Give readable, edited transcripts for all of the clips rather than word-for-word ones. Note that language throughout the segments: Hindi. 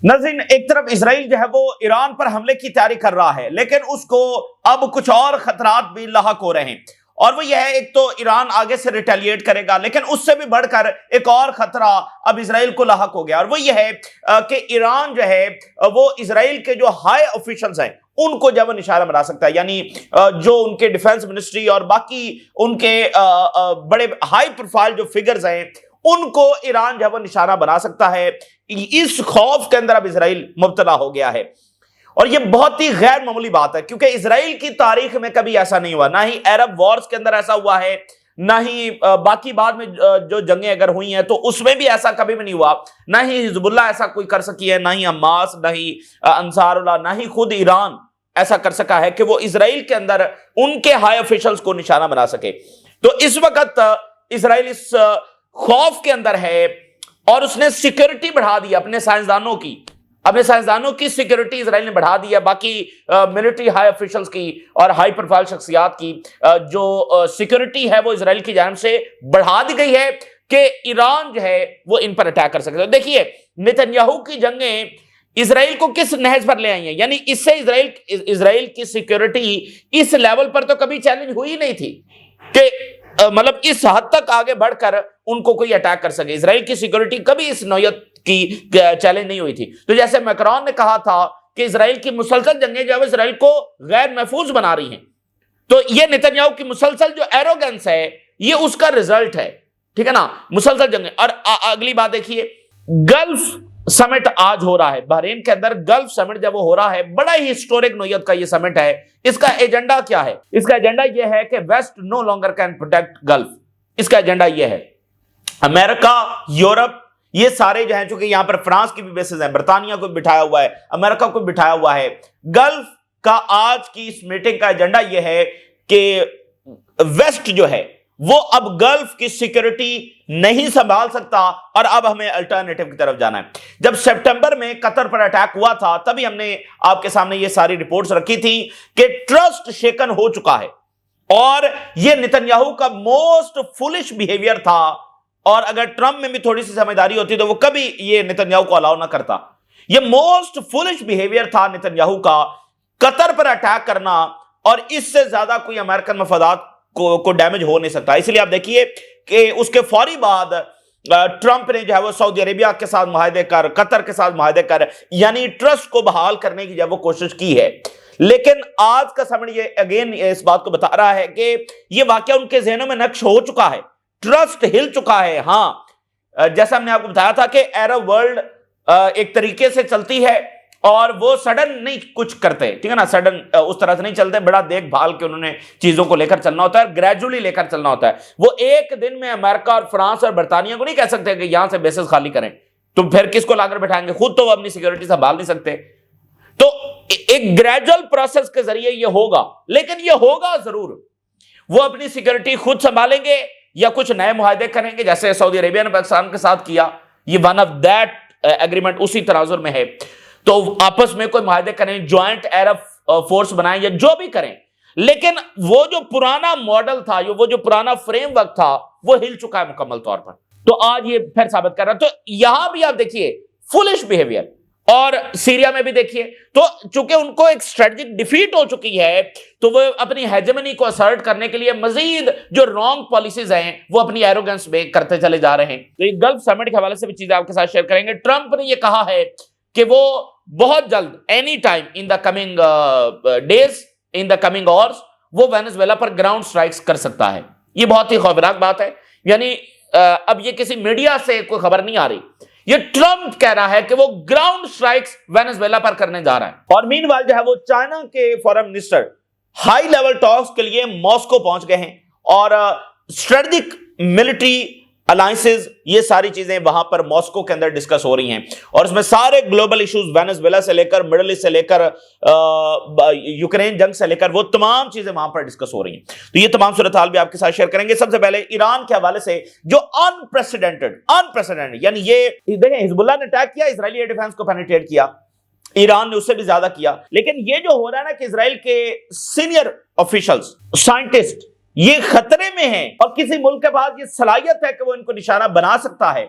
नाज़रीन, एक तरफ इसराइल जो है वो ईरान पर हमले की तैयारी कर रहा है, लेकिन उसको अब कुछ और खतरात भी लाहक हो रहे हैं। और वो यह है, एक तो ईरान आगे से रिटेलिएट करेगा, लेकिन उससे भी बढ़कर एक और खतरा अब इसराइल को लाहक हो गया, और वो यह है कि ईरान जो है वो इसराइल के जो हाई ऑफिशियल्स हैं उनको जब निशाना बना सकता है। यानी जो उनके डिफेंस मिनिस्ट्री और बाकी उनके बड़े हाई प्रोफाइल जो फिगर्स हैं उनको ईरान जब निशाना बना सकता है। इस खौफ के अंदर अब इसराइल मुब्तला हो गया है, और यह बहुत ही गैर मामूली बात है, क्योंकि इसराइल की तारीख में कभी ऐसा नहीं हुआ। ना ही अरब वॉर्स के अंदर ऐसा हुआ है, ना ही बाकी बाद में जो जंगें अगर हुई हैं तो उसमें भी ऐसा कभी भी नहीं हुआ। ना ही हिजबुल्लाह ऐसा कोई कर सकी है, ना ही हमास, ना ही अंसारुल्लाह, ना ही खुद ईरान ऐसा कर सका है कि वो इसराइल के अंदर उनके हाई ऑफिशियल्स को निशाना बना सके। तो इस वक्त इसराइल इस खौफ के अंदर है, और उसने सिक्योरिटी बढ़ा दी अपने साइंसदानों की सिक्योरिटी इसराइल ने बढ़ा दी है। बाकी मिलिट्री हाई ऑफिशियल्स की और हाई प्रोफाइल शख्सियात की जो सिक्योरिटी है वो इसराइल की जानिब से बढ़ा दी गई है कि ईरान जो है वो इन पर अटैक कर सकता है। देखिए, नेतन्याहू की जंगें इसराइल को किस नहज पर ले आई हैं, यानी इससे इसराइल की सिक्योरिटी इस लेवल पर तो कभी चैलेंज हुई नहीं थी कि मतलब इस हद तक आगे बढ़कर उनको कोई अटैक कर सके। इसराइल की सिक्योरिटी कभी इस नौयत की चैलेंज नहीं हुई थी। तो जैसे मैक्रोन ने कहा था कि इसराइल की मुसलसल जंगें जो है इसराइल को गैर महफूज बना रही हैं, तो ये नेतन्याहू की मुसलसल जो एरोगेंस है ये उसका रिजल्ट है, ठीक है ना, मुसलसल जंगें। और अगली बात देखिए, गल्फ समिट आज हो रहा है बहरीन के अंदर। गल्फ समिट जब वो हो रहा है, बड़ा ही हिस्टोरिक नोयत का ये समिट है। इसका एजेंडा क्या है? इसका एजेंडा यह है कि west no longer can protect gulf. इसका एजेंडा यह है, अमेरिका, यूरोप, ये सारे जो हैं, चूंकि यहां पर फ्रांस की भी बेसिस है, बर्तानिया को बिठाया हुआ है, अमेरिका को बिठाया हुआ है। गल्फ का आज की इस मीटिंग का एजेंडा यह है कि वेस्ट जो है वो अब गल्फ की सिक्योरिटी नहीं संभाल सकता, और अब हमें अल्टरनेटिव की तरफ जाना है। जब सितंबर में कतर पर अटैक हुआ था, तभी हमने आपके सामने ये सारी रिपोर्ट्स रखी थी कि ट्रस्ट शेकन हो चुका है, और ये नेतन्याहू का मोस्ट फुलिश बिहेवियर था। और अगर ट्रंप में भी थोड़ी सी समझदारी होती तो वो कभी ये नेतन्याहू को अलाउ ना करता। ये मोस्ट फुलिश बिहेवियर था नेतन्याहू का, कतर पर अटैक करना, और इससे ज्यादा कोई अमेरिकन मफादात को डैमेज हो नहीं सकता। इसलिए आप देखिए कि उसके फौरी बाद ट्रंप ने जो है वो सऊदी अरेबिया के साथ मुआहदे कर, कतर के साथ मुआहदे कर, यानी ट्रस्ट को बहाल करने की जब वो कोशिश की है। लेकिन आज का समय ये अगेन इस बात को बता रहा है कि ये वाकया उनके जहनों में नक्श हो चुका है, ट्रस्ट हिल चुका है। हां, जैसा हमने आपको बताया था कि अरब वर्ल्ड एक तरीके से चलती है और वो सडन नहीं कुछ करते, ठीक है ना, सडन उस तरह से नहीं चलते, बड़ा देखभाल के उन्होंने चीजों को लेकर चलना होता है, ग्रेजुअली लेकर चलना होता है। वो एक दिन में अमेरिका और फ्रांस और बर्तानिया को नहीं कह सकते कि यहां से बेसेस खाली करें, तो फिर किसको लाकर बैठाएंगे, खुद तो वो अपनी सिक्योरिटी संभाल नहीं सकते। तो एक ग्रेजुअल प्रोसेस के जरिए ये होगा, लेकिन ये होगा जरूर। वो अपनी सिक्योरिटी खुद संभालेंगे या कुछ नए मुआहदे करेंगे, जैसे सऊदी अरेबिया ने पाकिस्तान के साथ किया, ये वन ऑफ दैट एग्रीमेंट उसी तराजुर में है। तो आपस में कोई मुआहदे करें, ज्वाइंट अरब फोर्स बनाएं या जो भी करें, लेकिन वो जो पुराना मॉडल था, वो जो पुराना फ्रेमवर्क था, वो हिल चुका है मुकम्मल तौर पर। तो आज ये फिर साबित कर रहा है। तो यहां भी आप देखिए फुलिश बिहेवियर, और सीरिया में भी देखिए। तो चूंकि उनको एक स्ट्रेटेजिक डिफीट हो चुकी है, तो वो अपनी हेजेमनी को असर्ट करने के लिए मजीद जो रॉन्ग पॉलिसीज हैं वो अपनी एरोगेंस में करते चले जा रहे हैं। तो ये गल्फ समिट के हवाले से भी चीजें आपके साथ शेयर करेंगे। ट्रंप ने ये कहा है कि वो बहुत जल्द, any time in the coming days, in the coming hours, वो वेनेजुएला पर ग्राउंड स्ट्राइक्स कर सकता है। ये बहुत ही खौफनाक बात है। यानी अब ये किसी मीडिया से कोई खबर नहीं आ रही, ये ट्रंप कह रहा है कि वो ग्राउंड स्ट्राइक्स वेनेजुएला पर करने जा रहा है। और मीनवाइल जो है वो चाइना के foreign minister high level talks के लिए मॉस्को पहुंच गए हैं, और स्ट्रेटेजिक मिलिट्री अलायंसेस, ये सारी चीजें वहां पर मॉस्को के अंदर डिस्कस हो रही हैं। और इसमें सारे ग्लोबल इश्यूज, वेनेजुएला से लेकर, मिडिल ईस्ट से लेकर, यूक्रेन जंग से लेकर, वो तमाम चीजें वहां पर डिस्कस हो रही हैं। तो ये तमाम सूरत हाल भी आपके साथ शेयर करेंगे। सबसे पहले ईरान के हवाले से जो अनप्रेसिडेंटेड, यानी ये देखें, हिजबुल्लाह ने अटैक किया, इजरायली एयर डिफेंस को पेनिट्रेट किया, ईरान ने उससे भी ज्यादा किया। लेकिन ये जो हो रहा है ना कि इजराइल के सीनियर ऑफिशियल्स, साइंटिस्ट, ये खतरे में हैं, और किसी मुल्क के पास ये सलाहियत है कि वो इनको निशाना बना सकता है।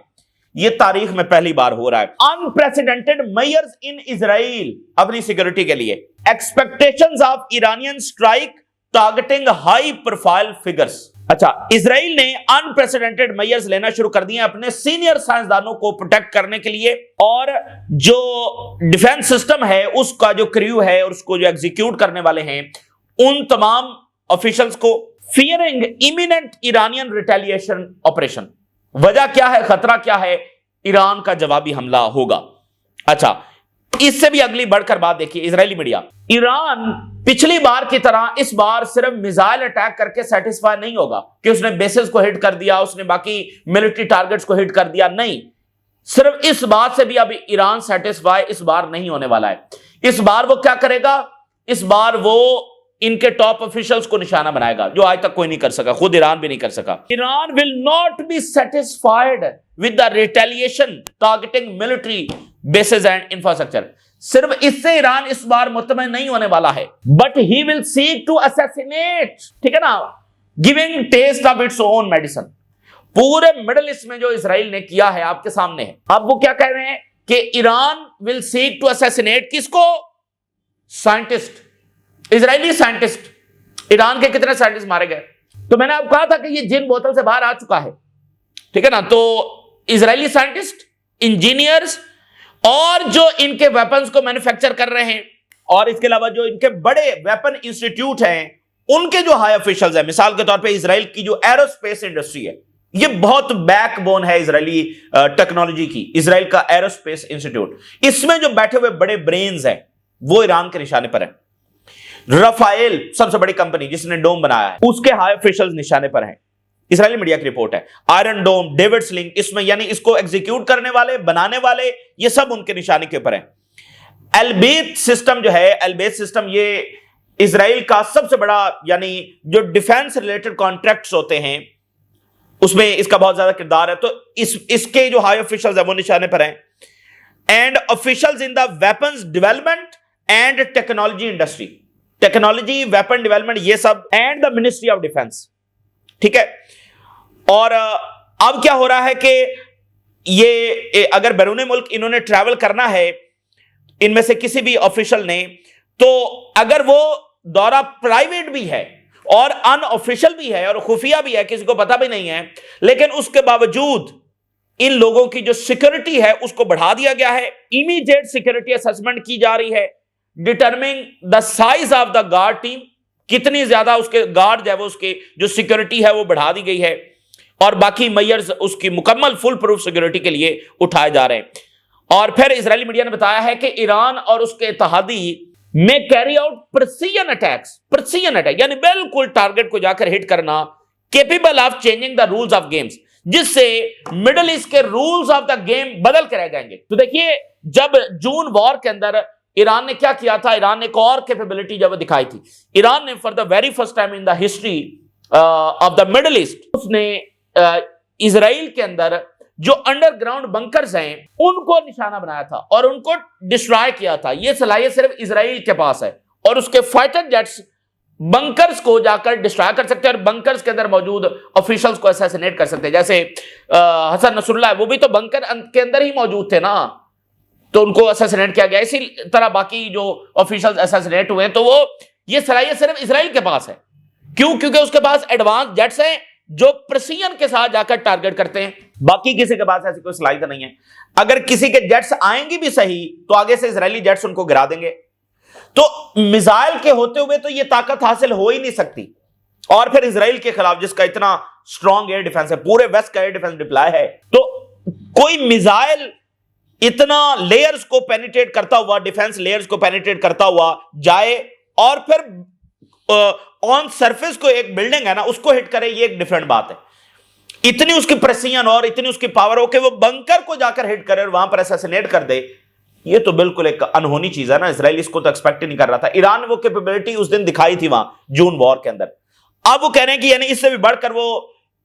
ये तारीख में पहली बार हो रहा है। अनप्रेसिडेंटेड मेजर्स इन इजराइल अपनी सिक्योरिटी के लिए। Expectations of Iranian strike targeting high profile figures. अच्छा, इजराइल ने अनप्रेसिडेंटेड मेजर्स लेना शुरू कर दिए अपने सीनियर साइंसदानों को प्रोटेक्ट करने के लिए, और जो डिफेंस सिस्टम है उसका जो क्रू है और उसको जो एग्जीक्यूट करने वाले हैं उन तमाम ऑफिशियल्स को fearing imminent Iranian retaliation operation. वजह क्या है, खतरा क्या है, ईरान का जवाबी हमला होगा। अच्छा, इससे भी अगली बढ़कर बात देखिए, इजरायली मीडिया, ईरान पिछली बार की तरह इस बार सिर्फ मिसाइल अटैक करके सेटिस्फाई नहीं होगा कि उसने बेसिस को हिट कर दिया, उसने बाकी मिलिट्री टारगेट्स को हिट कर दिया। नहीं, सिर्फ इस बात से भी अभी ईरान सेटिस्फाई इस बार नहीं होने वाला है। इस बार वो क्या करेगा, इस बार वो इनके टॉप ऑफिशियल्स को निशाना बनाएगा, जो आज तक कोई नहीं कर सका, खुद ईरान भी नहीं कर सका। Iran will not be satisfied with the retaliation targeting military bases and infrastructure. सिर्फ इससे ईरान इस बार मुतमईन नहीं होने वाला है, but he will seek to assassinate, ठीक है ना, giving taste of its own medicine. पूरे मिडिल ईस्ट में जो इजराइल ने किया है आपके सामने है। अब वो क्या कह रहे हैं कि Iran will seek to assassinate किसको, साइंटिस्ट, इजरायली साइंटिस्ट। ईरान के कितने साइंटिस्ट मारे गए, तो मैंने आपको कहा था कि ये जिन बोतल से बाहर आ चुका है, ठीक है ना। तो इजरायली साइंटिस्ट, इंजीनियर्स और जो इनके वेपन्स को मैन्युफैक्चर कर रहे हैं, और इसके अलावा जो इनके बड़े वेपन इंस्टीट्यूट हैं उनके जो हाई ऑफिशियल्स हैं, मिसाल के तौर पे इजराइल की जो एरोस्पेस इंडस्ट्री है, ये बहुत बैकबोन है इजरायली टेक्नोलॉजी की, इजराइल का एरोस्पेस इंस्टीट्यूट, इसमें जो बैठे हुए बड़े ब्रेन्स हैं वो ईरान के निशाने पर है। राफेल सबसे बड़ी कंपनी जिसने डोम बनाया है, उसके हाई ऑफिशियल्स निशाने पर हैं। इजरायली मीडिया की रिपोर्ट है। आयरन डोम, डेविड स्लिंग, इसमें यानी इसको एग्जीक्यूट करने वाले, बनाने वाले, ये सब उनके निशाने के ऊपर हैं। एलबेत सिस्टम जो है, एलबेत सिस्टम ये इजराइल का सबसे बड़ा, यानी जो डिफेंस रिलेटेड कॉन्ट्रैक्ट्स होते हैं उसमें इसका बहुत ज्यादा किरदार है। तो इसके जो हाई ऑफिशियल्स है वो निशाने पर हैं। And officials in the weapons development and technology industry, technology, weapon development, ये सब, and the ministry of defence, ठीक है। और अब क्या हो रहा है कि ये अगर बैरून मुल्क इन्होंने ट्रैवल करना है, इनमें से किसी भी ऑफिशियल ने, तो अगर वो दौरा प्राइवेट भी है और अनऑफिशियल भी है और खुफिया भी है, किसी को पता भी नहीं है, लेकिन उसके बावजूद इन लोगों की जो सिक्योरिटी है उसको बढ़ा दिया गया है। इमीडिएट सिक्योरिटी असेसमेंट की जा रही है, determining the size of the guard team, कितनी ज्यादा उसके गार्ड है वो, उसके जो सिक्योरिटी है वो बढ़ा दी गई है, और बाकी मेजर्स उसकी मुकम्मल फुल प्रूफ सिक्योरिटी के लिए उठाए जा रहे हैं। और फिर इजरायली मीडिया ने बताया है कि ईरान और उसके इत्तेहादी में carry out precision attacks, precision attack यानी बिल्कुल टारगेट को जाकर हिट करना, capable of changing the rules of games, जिससे मिडिल ईस्ट के रूल्स ऑफ द गेम बदल के रह जाएंगे। तो देखिए, जब जून वॉर के अंदर ईरान ने क्या किया था, ईरान ने एक और कैपेबिलिटी जब दिखाई थी। ईरान ने for the very first time in the history of the middle east, उसने इजराइल के अंदर जो अंडरग्राउंड बंकर्स हैं उनको निशाना बनाया था और उनको डिस्ट्रॉय किया था। यह सलाहियत सिर्फ इजराइल के पास है, और उसके फाइटर जेट्स बंकर्स को जाकर डिस्ट्रॉय कर सकते हैं और बंकर्स के अंदर मौजूद ऑफिशियल्स को असैसिनेट कर सकते हैं। जैसे हसन नसरुल्लाह, वो भी तो बंकर के अंदर ही मौजूद थे ना, तो उनको असैसिनेट किया गया। इसी तरह बाकी जो ऑफिशियल्स असैसिनेट हुए, तो वो ये सलाहियत सिर्फ इजराइल के पास है। क्यों? क्योंकि उसके पास एडवांस जेट्स हैं जो प्रिसीजन के साथ जाकर टारगेट करते हैं। बाकी किसी के पास ऐसी कोई सलाहियत नहीं है। अगर किसी के जेट्स आएंगे भी सही, तो आगे से इजरायली जेट्स उनको गिरा देंगे। तो मिसाइल के होते हुए तो ये ताकत हासिल हो ही नहीं सकती। और फिर इजराइल के खिलाफ जिसका इतना स्ट्रॉन्ग एयर डिफेंस है, पूरे वेस्ट का एयर डिफेंस डिप्लॉय है, तो कोई मिसाइल इतना लेयर्स को पेनिट्रेट करता हुआ, डिफेंस लेयर्स को पेनिट्रेट करता हुआ जाए और फिर ऑन सरफेस को एक बिल्डिंग है ना उसको हिट करे, ये एक डिफरेंट बात है। इतनी उसकी प्रेसिजन और इतनी उसकी पावर हो कि वो बंकर को जाकर हिट करे और वहां पर असैसिनेट कर दे, ये तो बिल्कुल एक अनहोनी चीज है ना। इजराइल इसको तो एक्सपेक्ट ही नहीं कर रहा था। ईरान ने वो कैपेबिलिटी उस दिन दिखाई थी वहां जून वॉर के अंदर। अब वो कह रहे हैं कि यानी इससे भी बढ़कर वो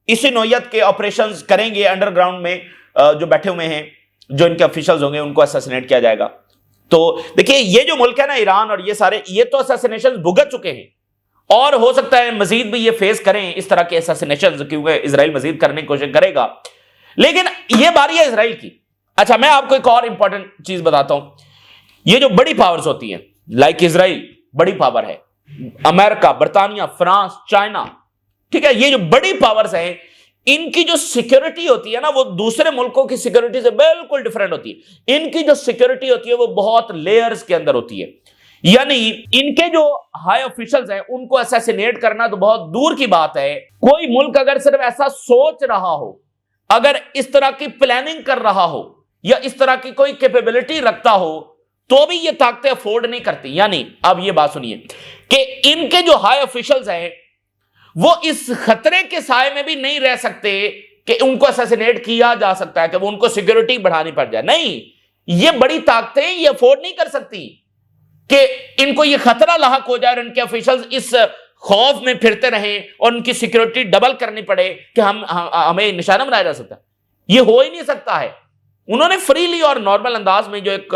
इसी नौयत के ऑपरेशंस करेंगे अंडरग्राउंड में, जो बैठे हुए हैं, जो इनके ऑफिशियल्स होंगे उनको असैसिनेट किया जाएगा। तो देखिए, ये जो मुल्क है ना ईरान और ये सारे, ये तो असैसिनेशन भुगत चुके हैं और हो सकता है मजीद भी ये फेस करें इस तरह के असैसिनेशन, क्योंकि इजराइल मजीद करने की कोशिश करेगा। लेकिन यह बारी है इसराइल की। अच्छा, मैं आपको एक और इंपॉर्टेंट चीज बताता हूं। ये जो बड़ी पावर्स होती हैं, लाइक इसराइल बड़ी पावर है, अमेरिका, बर्तानिया, फ्रांस, चाइना, ठीक है, ये जो बड़ी पावर्स हैं, इनकी जो सिक्योरिटी होती है ना, वो दूसरे मुल्कों की सिक्योरिटी से बिल्कुल डिफरेंट होती है। इनकी जो सिक्योरिटी होती है वो बहुत लेयर्स के अंदर होती है। यानी इनके जो हाई ऑफिशियल्स हैं उनको असैसिनेट करना तो बहुत दूर की बात है। कोई मुल्क अगर सिर्फ ऐसा सोच रहा हो, अगर इस तरह की प्लानिंग कर रहा हो, या इस तरह की कोई कैपेबिलिटी रखता हो, तो भी ये ताकतें अफोर्ड नहीं करती। यानी अब ये बात सुनिए कि इनके जो हाई ऑफिशियल्स हैं वो इस खतरे के साए में भी नहीं रह सकते कि उनको असैसिनेट किया जा सकता है, कि वो उनको सिक्योरिटी बढ़ानी पड़ जाए। नहीं, ये बड़ी ताकतें ये अफोर्ड नहीं कर सकती कि इनको ये खतरा लाहक हो जाए और इनके ऑफिशियल्स इस खौफ में फिरते रहें और उनकी सिक्योरिटी डबल करनी पड़े कि हमें निशाना बनाया जा सकता है। ये हो ही नहीं सकता है। उन्होंने फ्रीली और नॉर्मल अंदाज में जो एक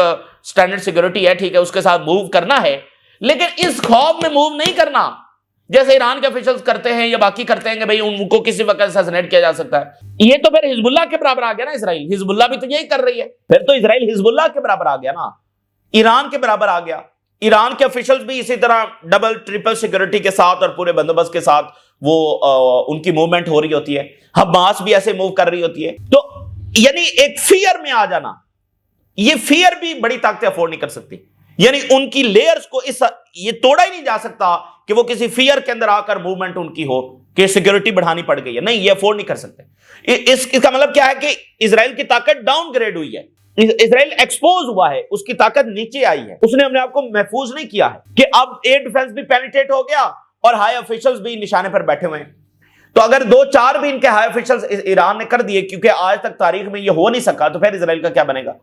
स्टैंडर्ड सिक्योरिटी है, ठीक है, उसके साथ मूव करना है, लेकिन इस खौफ में मूव नहीं करना जैसे ईरान के ऑफिशियल्स करते हैं या बाकी करते हैं कि भाई उनको किसी वक्त असैसिनेट किया जा सकता है। ये तो फिर हिजबुल्लाह के बराबर आ गया ना इसराइल। हिजबुल्लाह भी तो यही कर रही है। फिर तो इसराइल हिजबुल्लाह के बराबर आ गया ना, ईरान के बराबर आ गया। ईरान के ऑफिशियल्स भी इसी तरह डबल ट्रिपल सिक्योरिटी के साथ और पूरे बंदोबस्त के साथ वो उनकी मूवमेंट हो रही होती है। हमास भी ऐसे मूव कर रही होती है। तो यानी एक फियर में आ जाना, ये फियर भी बड़ी ताकतें अफोर्ड नहीं कर सकती। यानी उनकी लेयर्स को ये तोड़ा ही नहीं जा सकता कि वो किसी फियर के अंदर आकर मूवमेंट उनकी हो कि सिक्योरिटी बढ़ानी पड़ गई है। नहीं, ये अफोर्ड नहीं कर सकते। इसका मतलब क्या है कि इसराइल की ताकत डाउनग्रेड हुई है, इसराइल एक्सपोज हुआ है, उसकी ताकत नीचे आई है। उसने अपने आप को महफूज नहीं किया है कि अब एयर डिफेंस भी पेनिट्रेट हो गया और हाई ऑफिशियल्स भी निशाने पर बैठे हुए हैं। तो अगर 2-4 भी इनके हाई ऑफिशियल्स ईरान ने कर दिए, क्योंकि आज तक तारीख में ये हो नहीं सका, तो फिर इसराइल का क्या बनेगा?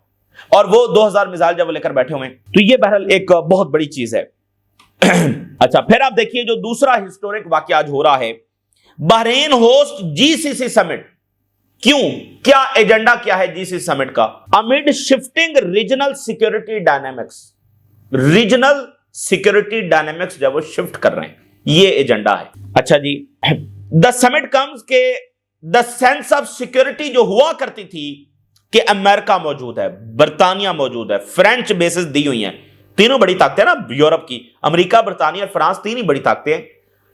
और वो 2000 मिसाइल जब लेकर बैठे हुए हैं, तो ये बहरहाल एक बहुत बड़ी चीज है। अच्छा, फिर आप देखिए जो दूसरा हिस्टोरिक वाकया आज हो रहा है, बहरीन होस्ट जीसीसी समिट। क्यों, क्या एजेंडा क्या है जीसीसी समिट का? Amid shifting regional security dynamics, regional security dynamics जब वो शिफ्ट कर रहे हैं, ये एजेंडा है। अच्छा जी, द समिट कम्स के द सेंस ऑफ सिक्योरिटी जो हुआ करती थी कि अमेरिका मौजूद है, बर्तानिया मौजूद है, फ्रेंच बेसिस दी हुई हैं, तीनों बड़ी ताकतें ना यूरोप की, अमेरिका, बर्तानिया और फ्रांस, तीन ही बड़ी ताकतें हैं।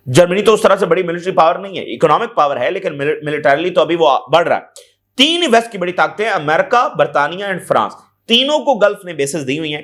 जर्मनी तो उस तरह से बड़ी मिलिट्री पावर नहीं है, इकोनॉमिक पावर है, लेकिन मिलिटरीली तो अभी वो बढ़ रहा है। तीन वेस्ट की बड़ी ताकतें, अमेरिका, बर्तानिया एंड फ्रांस, तीनों को गल्फ ने बेसिस दी हुई हैं।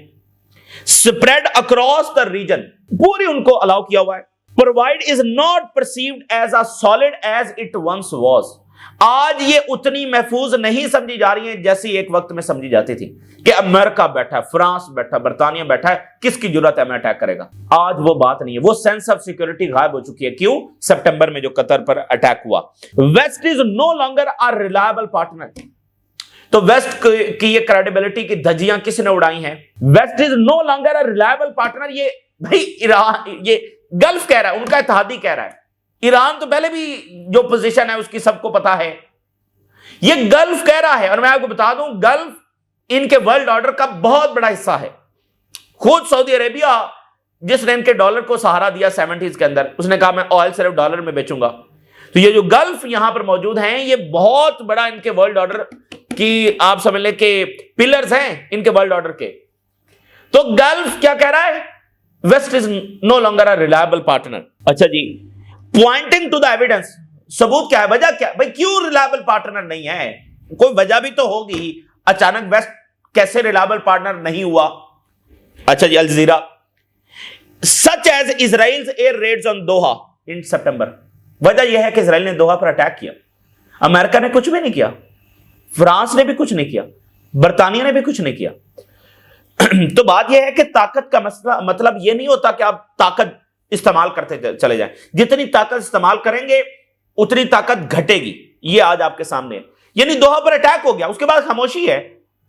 स्प्रेड अक्रॉस द रीजन, पूरी उनको अलाउ किया हुआ है। Provide is not perceived as a solid as it once was. आज ये उतनी महफूज नहीं समझी जा रही है जैसी एक वक्त में समझी जाती थी कि अमेरिका बैठा है, फ्रांस बैठा, बर्तानिया बैठा है, किसकी जरूरत है हमें अटैक करेगा। आज वो बात नहीं है, वो सेंस ऑफ सिक्योरिटी गायब हो चुकी है। क्यों? सितंबर में जो कतर पर अटैक हुआ। West is no longer a reliable partner. तो वेस्ट की ये क्रेडिबिलिटी की धज्जियां किसने उड़ाई हैं? West is no longer a reliable partner. ये भाई ईरान, ये गल्फ कह रहा है, उनका इत्तेहादी कह रहा है। ईरान तो पहले भी जो पोजीशन है उसकी सबको पता है, ये गल्फ कह रहा है। और मैं आपको बता दूं, गल्फ इनके वर्ल्ड ऑर्डर का बहुत बड़ा हिस्सा है। खुद सऊदी अरेबिया, जिसने इनके डॉलर को सहारा दिया 70s के अंदर, उसने कहा मैं ऑयल सिर्फ डॉलर में बेचूंगा। तो ये जो गल्फ यहां पर मौजूद हैं, ये बहुत बड़ा इनके वर्ल्ड ऑर्डर की, आप समझ लें कि पिलर्स हैं इनके वर्ल्ड ऑर्डर के। तो गल्फ क्या कह रहा है? West is no longer a reliable partner. अच्छा जी, पॉइंटिंग टू द एविडेंस, सबूत क्या है, वजह क्या है? भाई क्यों रिलायबल पार्टनर नहीं है? कोई वजह भी तो होगी, अचानक वेस्ट कैसे रिलायबल पार्टनर नहीं हुआ? अच्छा जी, Al Jazeera, such as Israel's air raids on Doha in September. वजह यह है कि इजराइल ने दोहा पर अटैक किया, अमेरिका ने कुछ भी नहीं किया, फ्रांस ने भी कुछ नहीं किया, बर्तानिया ने भी कुछ नहीं किया। तो बात यह है कि ताकत का मतलब यह नहीं होता कि आप ताकत इस्तेमाल करते चले जाएं। जितनी ताकत इस्तेमाल करेंगे उतनी ताकत घटेगी। ये आज आपके सामने है। यानी दोहा पर अटैक हो गया, उसके बाद खामोशी है।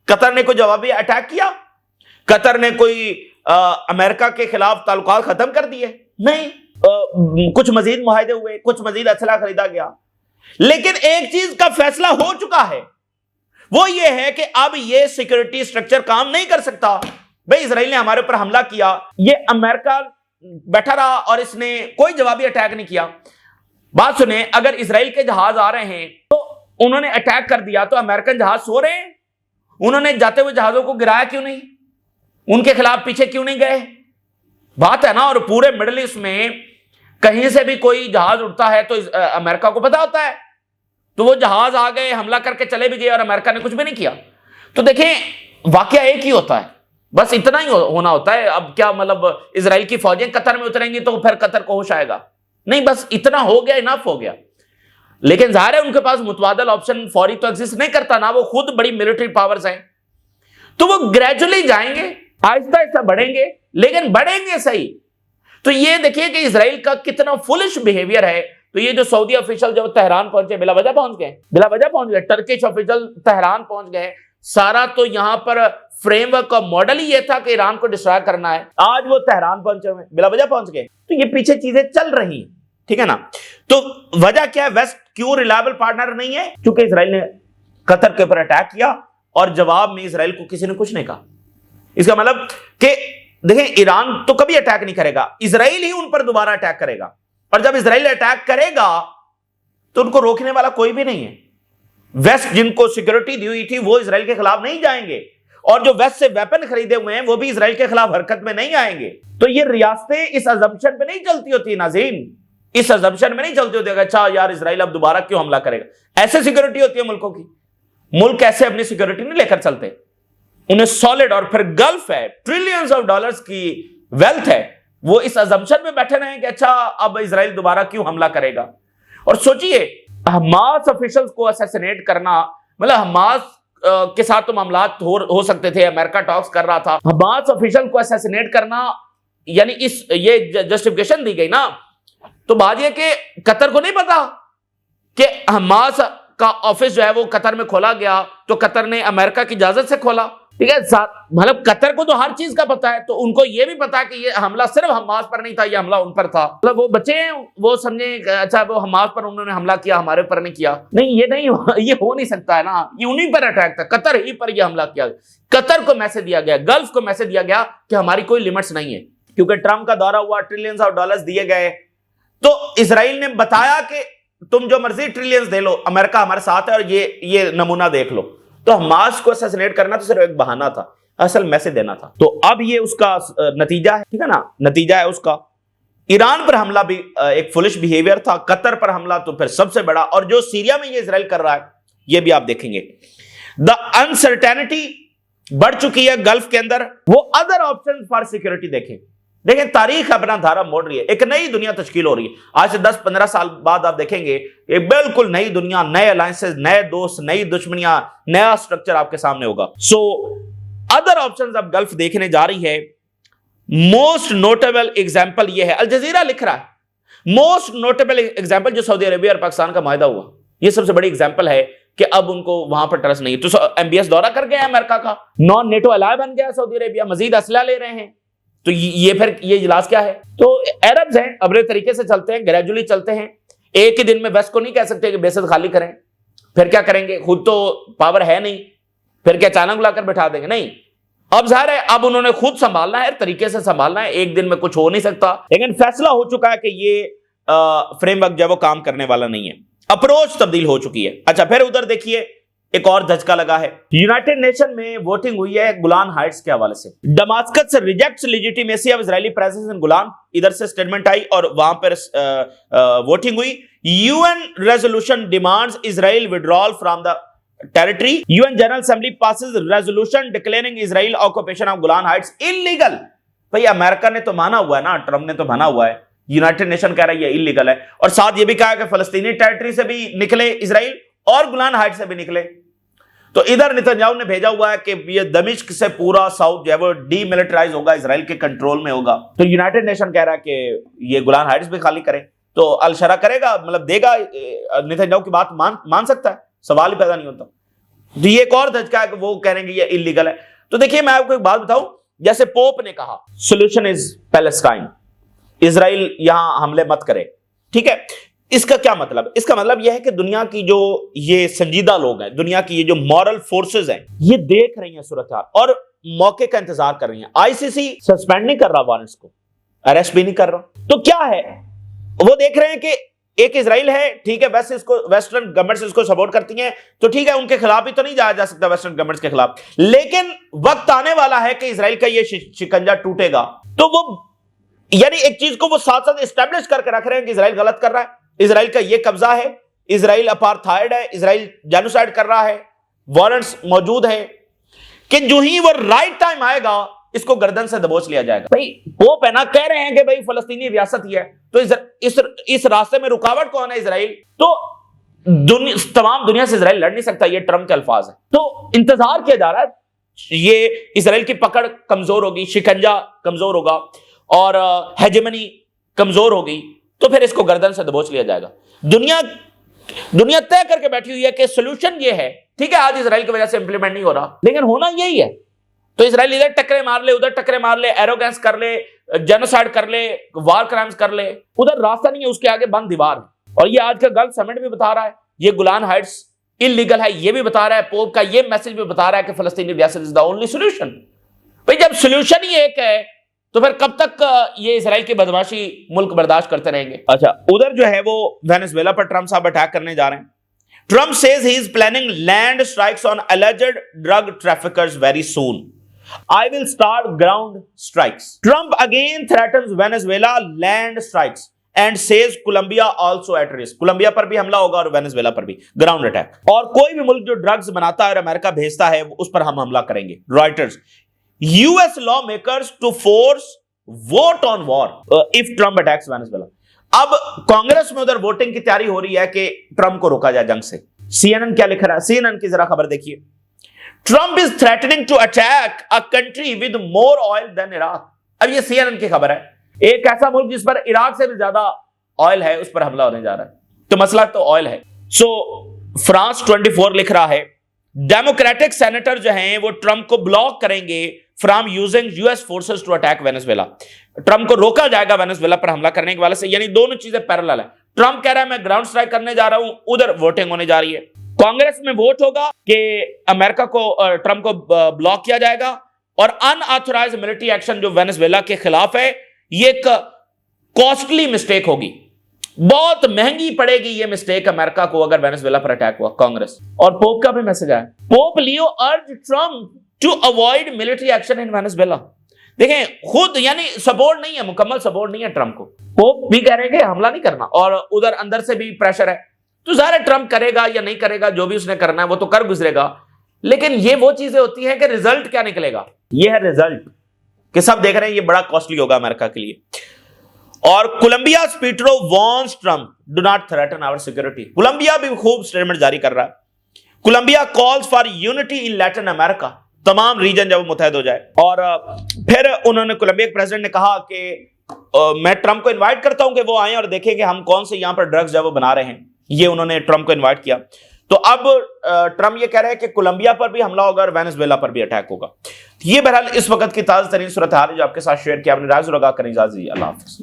कतर ने कोई जवाबी अटैक किया? कतर ने कोई अमेरिका के खिलाफ ताल्लुकात खत्म कर दिए? नहीं। कुछ मजीद मुआहदे हुए, कुछ मजीद असला खरीदा गया, लेकिन एक चीज का फैसला हो चुका है, वो ये है कि अब ये सिक्योरिटी स्ट्रक्चर काम नहीं कर सकता। भाई इजराइल ने हमारे ऊपर हमला किया, ये अमेरिका बैठा रहा और इसने कोई जवाबी अटैक नहीं किया। बात सुने, अगर इजराइल के जहाज आ रहे हैं तो उन्होंने अटैक कर दिया तो अमेरिकन जहाज सो रहे हैं? उन्होंने जाते हुए जहाजों को गिराया क्यों नहीं? उनके खिलाफ पीछे क्यों नहीं गए? बात है ना। और पूरे मिडिल ईस्ट में कहीं से भी कोई जहाज उड़ता है तो अमेरिका को पता होता है, तो वो जहाज आ गए, हमला करके चले भी गए और अमेरिका ने कुछ भी नहीं किया। तो देखें, वाकया एक ही होता है, बस इतना ही होना होता है। अब क्या मतलब इजराइल की फौजें कतर में उतरेंगी तो फिर कतर को होश आएगा? नहीं, बस इतना हो गया, इनफ हो गया। लेकिन जाहिर है उनके पास मुतबादल ऑप्शन फौरी तो एग्जिस्ट नहीं करता ना, वो खुद बड़ी मिलिट्री पावर्स हैं, तो वो ग्रेजुअली जाएंगे, आहिस्ता आहिस्ता बढ़ेंगे, लेकिन बढ़ेंगे सही। तो ये देखिए कि इजराइल का कितना फुलिश बिहेवियर है। तो ये जो सऊदी ऑफिशियल जो तेहरान पहुंचे, बिला वजह पहुंच गए, टर्किश ऑफिशियल तेहरान पहुंच गए, सारा तो यहां पर फ्रेमवर्क का मॉडल ही ये था कि ईरान को डिस्ट्रॉय करना है। आज वो तेहरान पहुंचे हुए, बिला वजह पहुंच गए। तो ये पीछे चीजें चल रही हैं, ठीक है ना। तो वजह क्या है? वेस्ट क्यों रिलायबल पार्टनर नहीं है? क्योंकि इजराइल ने कतर के ऊपर अटैक किया और जवाब में इजराइल को किसी ने कुछ नहीं कहा। इसका मतलब कि देखें, ईरान तो कभी अटैक नहीं करेगा, इजराइल ही उन पर दोबारा अटैक करेगा। और जब इजराइल अटैक करेगा तो उनको रोकने वाला कोई भी नहीं है। वेस्ट जिनको सिक्योरिटी दी हुई थी वो इजराइल के खिलाफ नहीं जाएंगे, और जो वेस्ट से वेपन खरीदे हुए हैं वो भी इजराइल के खिलाफ हरकत में नहीं आएंगे। तो ये रियासतें इस अजम्पशन पे नहीं चलती होती नाज़रीन, इस अजम्पशन में नहीं चलती होती, अच्छा यार इजराइल अब दोबारा क्यों हमला करेगा। ऐसे सिक्योरिटी होती है मुल्कों की। मुल्क ऐसे अपनी सिक्योरिटी नहीं लेकर चलते, उन्हें सॉलिड, और फिर गल्फ है, ट्रिलियंस ऑफ डॉलर्स की वेल्थ है, वो इस अजम्पशन में बैठे रहे कि अच्छा अब इजराइल दोबारा क्यों हमला करेगा। और सोचिए, हमास ऑफिशियल्स को असैसिनेट करना, मतलब हमास के साथ तो मामलात हो सकते थे, अमेरिका टॉक्स कर रहा था, हमास ऑफिशियल को असैसिनेट करना, यानी ये जस्टिफिकेशन दी गई ना। तो बात यह कि कतर को नहीं पता कि हमास का ऑफिस जो है वो कतर में खोला गया, तो कतर ने अमेरिका की इजाजत से खोला, ठीक है। मतलब कतर को तो हर चीज का पता है, तो उनको ये भी पता है कि ये हमला सिर्फ हमास पर नहीं था, ये हमला उन पर था। मतलब वो बचे हैं, वो समझे अच्छा वो हमास पर उन्होंने हमला किया, हमारे पर नहीं किया। नहीं, ये हो नहीं सकता है ना, ये उन्हीं पर अटैक था, कतर ही पर ये हमला किया। कतर को मैसेज दिया गया, गल्फ को मैसेज दिया गया कि हमारी कोई लिमिट्स नहीं है, क्योंकि ट्रंप का दौरा हुआ, ट्रिलियंस ऑफ डॉलर्स दिए गए, तो इजराइल ने बताया कि तुम जो मर्जी ट्रिलियंस दे लो, अमेरिका हमारे साथ है, और ये नमूना देख लो। तो हमास को असैसिनेट करना तो सिर्फ एक बहाना था, असल मैसेज देना था। तो अब ये उसका नतीजा है, ठीक है ना, नतीजा है उसका। ईरान पर हमला भी एक फुलिश बिहेवियर था, कतर पर हमला तो फिर सबसे बड़ा, और जो सीरिया में ये इजराइल कर रहा है ये भी आप देखेंगे। द अनसर्टेनिटी बढ़ चुकी है गल्फ के अंदर। वो अदर ऑप्शन फॉर सिक्योरिटी देखें, तारीख अपना धारा मोड़ रही है, एक नई दुनिया तश्कील हो रही है। आज से 10-15 साल बाद आप देखेंगे एक बिल्कुल नई दुनिया, नए अलायंसेस, नए दोस्त, नई दुश्मनियां, नया स्ट्रक्चर आपके सामने होगा। सो अदर ऑप्शंस अब गल्फ देखने जा रही है। मोस्ट नोटेबल एग्जांपल ये है, अल जजीरा लिख रहा है, मोस्ट नोटेबल एग्जांपल जो सऊदी अरेबिया और पाकिस्तान का माहिदा हुआ, ये सबसे बड़ी एग्जांपल है कि अब उनको वहां पर ट्रस्ट नहीं। तो एमबीएस दौरा कर गया अमेरिका का, नॉन नेटो अलाय बन गया सऊदी अरेबिया, मजीद असला ले रहे हैं। तो ये इजलास क्या है? तो अरब्स हैं, अबरे तरीके से चलते हैं, ग्रेजुअली चलते हैं। एक ही दिन में वेस्ट को नहीं कह सकते कि बेसद खाली करें, फिर क्या करेंगे, खुद तो पावर है नहीं, फिर क्या अचानक बुलाकर बैठा देंगे? नहीं, अब जाहिर है अब उन्होंने खुद संभालना है, तरीके से संभालना है, एक दिन में कुछ हो नहीं सकता। लेकिन फैसला हो चुका है कि ये फ्रेमवर्क जो है वो काम करने वाला नहीं है, अप्रोच तब्दील हो चुकी है। अच्छा, फिर उधर देखिए एक और झटका लगा है, यूनाइटेड नेशन में वोटिंग हुई है गोलान हाइट्स के हवाले से। Damascus rejects legitimacy of Israeli presence in Golan, इधर से स्टेटमेंट आई और वहां पर वोटिंग हुई। UN resolution demands Israel withdrawal from the territory, UN general assembly passes resolution declaring Israel occupation of Golan Heights illegal. भाई अमेरिका ने तो माना हुआ है ना, ट्रंप ने तो माना हुआ है, यूनाइटेड नेशन कह रहा है ये इलीगल है, और साथ ये भी कहा कि फलस्तीनी टेरिटरी से भी निकले इजराइल और गोलान हाइट से भी निकले। तो इधर नेतन्याहू ने भेजा हुआ है कि ये दमिश्क से पूरा साउथ जो है वो डीमिलिटराइज होगा, इजराइल के कंट्रोल में होगा। तो यूनाइटेड नेशन कह रहा है कि ये गोलान हाइट्स भी खाली करें, तो अल शरा करेगा, मतलब देगा, नेतन्याहू की बात मान सकता है, सवाल ही पैदा नहीं होता। तो ये एक और धचका है कि वो कहेंगे ये इलीगल है। तो देखिए मैं आपको एक बात बताऊं, जैसे पोप ने कहा सोल्यूशन इज पैलेस्टाइन, इजराइल यहां हमले मत करे, ठीक है। इसका क्या मतलब? इसका मतलब यह है कि दुनिया की जो ये संजीदा लोग हैं, दुनिया की ये जो मॉरल फोर्सेस हैं, ये देख रही हैं सूरत हाल और मौके का इंतजार कर रही हैं। आईसीसी सस्पेंड नहीं कर रहा वारंट्स को, अरेस्ट भी नहीं कर रहा, तो क्या है, वो देख रहे हैं कि एक इजराइल है, ठीक है, वेस्टर्न गवर्नमेंट्स इसको सपोर्ट करती हैं, तो ठीक है, उनके खिलाफ भी तो नहीं जाया जा सकता वेस्टर्न गवर्नमेंट्स के खिलाफ, लेकिन वक्त आने वाला है कि इजराइल का ये शिकंजा टूटेगा। तो वो यानी एक चीज को वो साथ साथ एस्टेब्लिश करके रख रहे हैं कि इजराइल गलत कर रहा है, इजराइल का ये कब्जा है, इजराइल अपार्थाइड है, इजराइल जेनोसाइड कर रहा है, वारंट्स मौजूद है, कि जो ही वो राइट टाइम आएगा इसको गर्दन से दबोच लिया जाएगा। भाई पोप है ना, कह रहे हैं कि भाई फलस्तीनी रियासत ही है, तो इस रास्ते में रुकावट कौन है? इजराइल। तो तमाम दुनिया से इजराइल लड़ नहीं सकता, ये ट्रम्प के अल्फाज है। तो इंतजार किया जा रहा है, ये इजराइल की पकड़ कमजोर होगी, शिकंजा कमजोर होगा और हेजेमनी कमजोर होगी, तो फिर इसको गर्दन से दबोच लिया जाएगा। दुनिया तय करके बैठी हुई है कि सोल्यूशन ये है, ठीक है, आज इजराइल की वजह से इंप्लीमेंट नहीं हो रहा, लेकिन होना यही है। तो इजराइल इधर टकरे मार ले, उधर टकरे मार ले, एरोगेंस कर ले, जेनोसाइड कर ले, वार क्राइम्स कर ले, उधर रास्ता नहीं है, उसके आगे बंद दीवार है। और ये आज का गल्फ समिट भी बता रहा है, ये गोलान हाइट्स इलीगल है, ये भी बता रहा है, पोप का ये मैसेज भी बता रहा है कि फलस्तीनी रियासत इज द ओनली सोल्यूशन। भाई जब सोल्यूशन ही एक है तो फिर कब तक ये इजराइल की बदमाशी मुल्क बर्दाश्त करते रहेंगे? अच्छा, उधर जो है वो वेनेजुएला पर ट्रम्प साहब अटैक करने जा रहे हैं। Trump says he is planning land strikes on alleged drug traffickers very soon. I will start ground strikes. Trump again threatens Venezuela land strikes and says Colombia also at risk. Colombia पर भी हमला होगा और वेनेजुएला पर भी ग्राउंड अटैक। और कोई भी मुल्क जो ड्रग्स बनाता है और अमेरिका भेजता है उस पर हम हमला करेंगे। Reuters, US lawmakers to force vote on war if Trump attacks Venezuela. अब कांग्रेस में उधर वोटिंग की तैयारी हो रही है कि ट्रंप को रोका जाए जंग से। CNN क्या लिख रहा है? CNN की जरा खबर देखिए। Trump is threatening to attack a country with more oil than Iraq. अब ये CNN की खबर है, एक ऐसा मुल्क जिस पर इराक से भी ज्यादा ऑयल है उस पर हमला होने जा रहा है। तो मसला तो ऑयल है। सो फ्रांस 24 लिख रहा है, डेमोक्रेटिक सेनेटर जो हैं वो ट्रंप को ब्लॉक करेंगे from using US forces to attack Venezuela. Trump को रोका जाएगा वेनेजुएला पर हमला करने के वाले से, यानी दोनों चीजें पैरेलल है। ट्रंप कह रहा है मैं ग्राउंड स्ट्राइक करने जा रहा हूं, उधर वोटिंग होने जा रही है। कांग्रेस में वोट होगा कि अमेरिका को ट्रंप को ब्लॉक किया जाएगा और अनऑथराइज्ड मिलिट्री एक्शन जो वेनेजुएला के खिलाफ है ये एक कॉस्टली मिस्टेक होगी, बहुत महंगी पड़ेगी ये मिस्टेक अमेरिका को अगर वेनेजुएला पर अटैक हुआ। कांग्रेस और पोप का भी मैसेज आया, Pope Leo urge Trump to avoid military action in Venezuela. देखें खुद यानी सपोर्ट नहीं है, मुकम्मल सपोर्ट नहीं है ट्रंप को। पोप भी कह रहे हैं कि हमला नहीं करना और उधर अंदर से भी प्रेशर है। तो ज़ाहिर ट्रंप करेगा या नहीं करेगा, जो भी उसने करना है वो तो कर गुजरेगा, लेकिन ये वो चीजें होती हैं कि रिजल्ट क्या निकलेगा, ये है रिजल्ट कि सब देख रहे हैं ये बड़ा कॉस्टली होगा अमेरिका के लिए। और Colombia Petro warns Trump do not threaten our security. Colombia भी खूब स्टेटमेंट जारी कर रहा है। Colombia calls for unity in Latin America, तमाम रीजन जब मुतहद हो जाए। और फिर उन्होंने कोलंबिया के प्रेसिडेंट ने कहा कि मैं ट्रंप को इनवाइट करता हूं कि वो आए और देखें कि हम कौन से यहां पर ड्रग्स जब वो बना रहे हैं। ये उन्होंने ट्रंप को इनवाइट किया। तो अब ट्रंप ये कह रहे हैं कि कोलंबिया पर भी हमला होगा और वेनेजुएला पर भी अटैक होगा। ये बहरहाल इस वक्त की ताजा तरीन सूरत हाल जो आपके साथ शेयर किया। अपनी राय ज़रूर आगाह करें। इजाज़त दीजिए, अल्लाह हाफ़िज़।